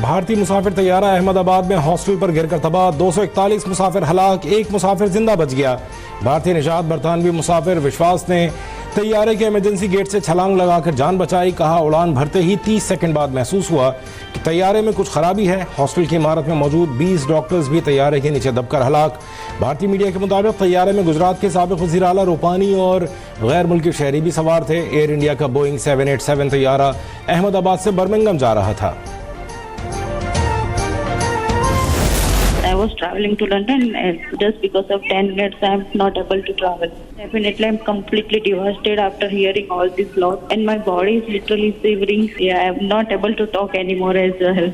भारतीय मुसाफिर तैयारा अहमदाबाद में हॉस्टल पर गिरकर तबाह, 241 मुसाफिर हलाक, एक मुसाफिर जिंदा बच गया। भारतीय निजात बरतानवी मुसाफिर विश्वास ने तैयारे के इमरजेंसी गेट से छलांग लगाकर जान बचाई। कहा, उड़ान भरते ही 30 सेकंड बाद महसूस हुआ कि तैयारे में कुछ खराबी है। हॉस्टल की इमारत में मौजूद 20 डॉक्टर्स भी तैयारे के नीचे दबकर हलाक। भारतीय मीडिया के मुताबिक तैयारे में गुजरात के साबिक वज़ीर आला रूपानी और गैर मुल्की शहरी भी सवार थे। एयर इंडिया का बोइंग 787 तैयारा अहमदाबाद से बर्मिंघम जा रहा था। I was traveling to London and just because of 10 minutes I am not able to travel. Definitely I am completely devastated after hearing all this loss and my body is literally shivering. Yeah, I am not able to talk anymore as well.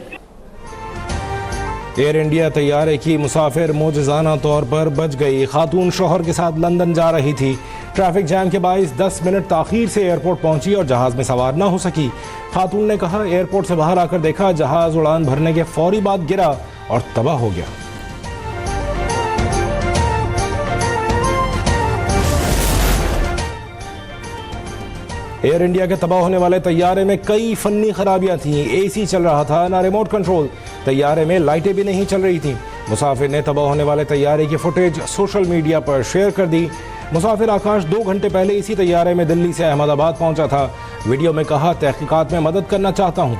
Air India तैयारे की मुसाफिर मौजज़ाना तौर पर बच गई। खातून शौहर के साथ London जा रही थी। ट्रैफिक जैम के बाइस 10 मिनट ताखीर से एयरपोर्ट पहुंची और जहाज में सवार न हो सकी। खातून ने कहा, एयरपोर्ट से बाहर आकर देखा जहाज उड़ान भरने के फौरी बाद गिरा और तबाह हो गया। एयर इंडिया के तबाह होने वाले तैयारे में कई फन्नी खराबियां थीं। एसी चल रहा था ना रिमोट कंट्रोल, तैयारे में लाइटें भी नहीं चल रही थीं। मुसाफिर ने तबाह होने वाले तैयारे की फुटेज सोशल मीडिया पर शेयर कर दी। मुसाफिर आकाश 2 घंटे पहले इसी तैयारे में दिल्ली से अहमदाबाद पहुंचा था। वीडियो में कहा, तहकीकात में मदद करना चाहता हूं।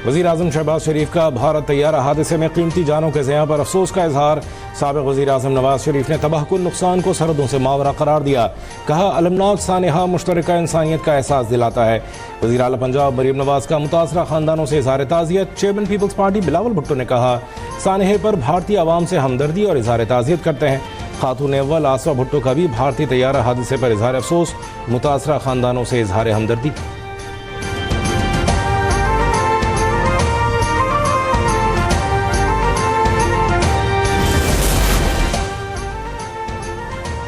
वज़ीर आज़म शहबाज शरीफ का भारत तैयारा हादसे में कीमती जानों के ज़िया पर अफसोस का इजहार। साबिक़ वज़ीर आज़म नवाज शरीफ ने तबाहकुन नुकसान को सरहदों से मावरा करार दिया। कहा, अलमनाक सानहा मुश्तरका इंसानियत का एहसास दिलाता है। वज़ीर आला पंजाब मरीम नवाज का मुतासरा ख़ानदानों से इजहार ताज़ियत। चेयरमैन पीपल्स पार्टी बिलावल भुट्टो ने कहा, सानहे पर भारतीय आवाम से हमदर्दी और इजहार ताज़ियत करते हैं। खातून अव्वल आसवा भुट्टो का भी भारतीय तैयारा हादसे पर इजहार अफसोस, मुतासरा ख़ानदानों से इजहार हमदर्दी।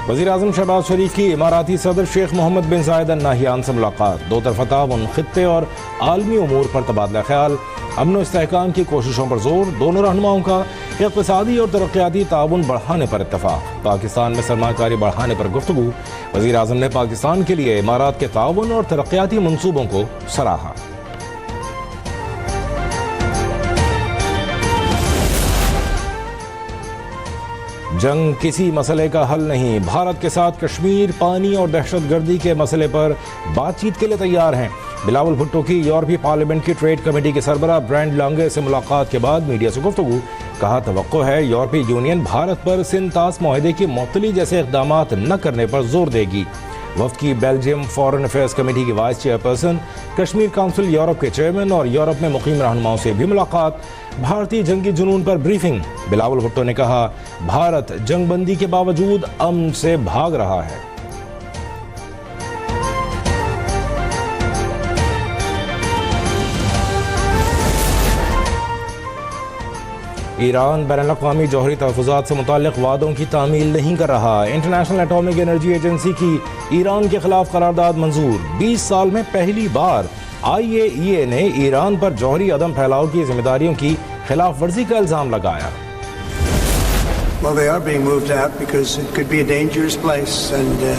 वज़ीर आज़म शहबाज शरीफ की इमाराती सदर शेख मोहम्मद बिन ज़ायद अल नाहियान से मुलाकात। 2 तरफ़ा ताउन, खित्ते और आलमी उमूर पर तबादला ख्याल। अमन व इस्तेहकाम की कोशिशों पर जोर। दोनों रहनुमाओं का इक़्तिसादी और तरक्याती ताउन बढ़ाने पर इत्तफ़ाक़। पाकिस्तान में सरमाकारी बढ़ाने पर गुफ्तगू। वज़ीर आज़म ने पाकिस्तान के लिए इमारात के ताउन और तरक्याती मनसूबों को सराहा। जंग किसी मसले का हल नहीं। भारत के साथ कश्मीर, पानी और दहशतगर्दी के मसले पर बातचीत के लिए तैयार हैं। बिलावल भुट्टो की यूरोपीय पार्लियामेंट की ट्रेड कमेटी के सरबराह ब्रांड लांगे से मुलाकात के बाद मीडिया से गुफ्तगू। कहा, तवक्को है यूरोपीय यूनियन भारत पर सिंतास मुआहदे की मुअत्तली जैसे इक़दामात न करने पर जोर देगी। वफ़द की बेल्जियम फॉरेन अफेयर्स कमेटी की vice chairperson, Kashmir council Europe के चेयरमैन और यूरोप में मुकीम रहनुमाओं से भी मुलाकात। भारतीय जंगी जुनून पर ब्रीफिंग। बिलावल भुट्टो ने कहा, भारत जंगबंदी के बावजूद अमन से भाग रहा है। ईरान बैनुल-अक़वामी जौहरी तहफ़्फ़ुज़ात से मुताल्लिक़ वादों की तामील नहीं कर रहा। इंटरनेशनल एटॉमिक एनर्जी एजेंसी की ईरान के खिलाफ करारदाद मंजूर। 20 साल में पहली बार IAEA ने ईरान पर जौहरी अदम फैलाव की जिम्मेदारियों की खिलाफ वर्जी का इल्ज़ाम लगाया। Well, they are being moved out because it could be a dangerous place, and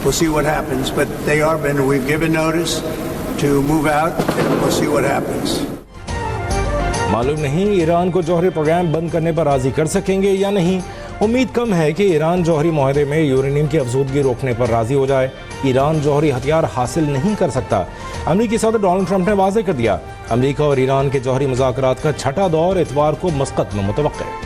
we'll see what happens. But they are been. We've given notice to move out, and we'll see what happens. मालूम नहीं Iran को जौहरी programme बंद करने पर राजी कर सकेंगे या नहीं। उम्मीद कम है कि ईरान जौहरी मुआहदे में यूरेनियम की अफजूदगी रोकने पर राजी हो जाए। ईरान जौहरी हथियार हासिल नहीं कर सकता। अमेरिकी सदर डोनाल्ड ट्रंप ने वाज़ेह कर दिया, अमेरिका और ईरान के जौहरी मुज़ाकरात का छठा दौर इतवार को मस्कत में मुतवक्किल है।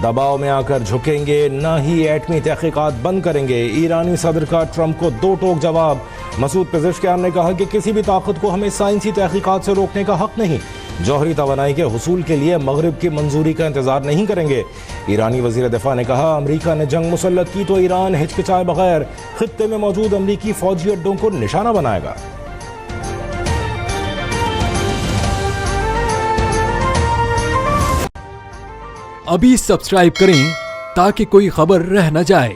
दबाव में आकर झुकेंगे, न ही एटमी तहकीकात बंद करेंगे। ईरानी सदर का ट्रंप को 2 टोक जवाब। मसूद पेज़ेश्कियान ने कहा कि किसी भी ताकत को हमें साइंसी तहकीकात से रोकने का हक नहीं। जौहरी तवानाई के हुसूल के लिए मगरिब की मंजूरी का इंतजार नहीं करेंगे। ईरानी वज़ीर दिफा ने कहा, अमरीका ने जंग मुसल्लत की तो ईरान हिचकिचाए बगैर खित्ते में मौजूद अमरीकी फौजी अड्डों को निशाना बनाएगा। अभी सब्सक्राइब करें ताकि कोई खबर रह न जाए।